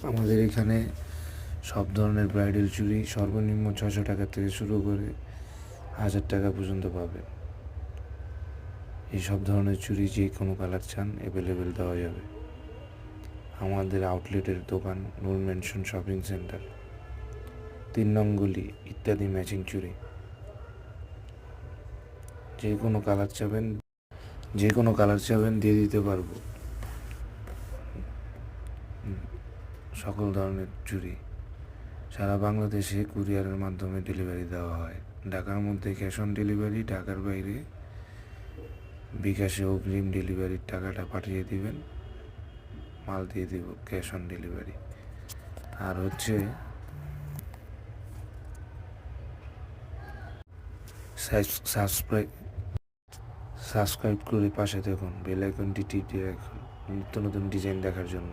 আমাদের এখানে সব ধরনের ব্রাইডাল চুড়ি সর্বনিম্ন 600 টাকা থেকে শুরু করে 1000 টাকা পর্যন্ত পাবেন। এই সব ধরনের চুড়ি যে কোনো কালার চান অ্যাভেলেবেল দেওয়া যাবে। আমাদের আউটলেটের দোকান নূর ম্যানশন শপিং সেন্টার, 3 নং গলি ইত্যাদি ম্যাচিং চুড়ি যে কোনো কালার চাবেন দিয়ে দিতে পারবো। সকল ধরনের চুড়ি সারা বাংলাদেশে কুরিয়ারের মাধ্যমে ডেলিভারি দেওয়া হয়। ঢাকার মধ্যে ক্যাশ অন ডেলিভারি, ঢাকার বাইরে বিকাশে অগ্রিম ডেলিভারির টাকাটা পাঠিয়ে দিবেন, মাল দিয়ে দিব ক্যাশ অন ডেলিভারি। আর হচ্ছে সাবস্ক্রাইব করে পাশে দেখুন, বেল আইকনটি টিপে রাখুন নিত্য নতুন ডিজাইন দেখার জন্য।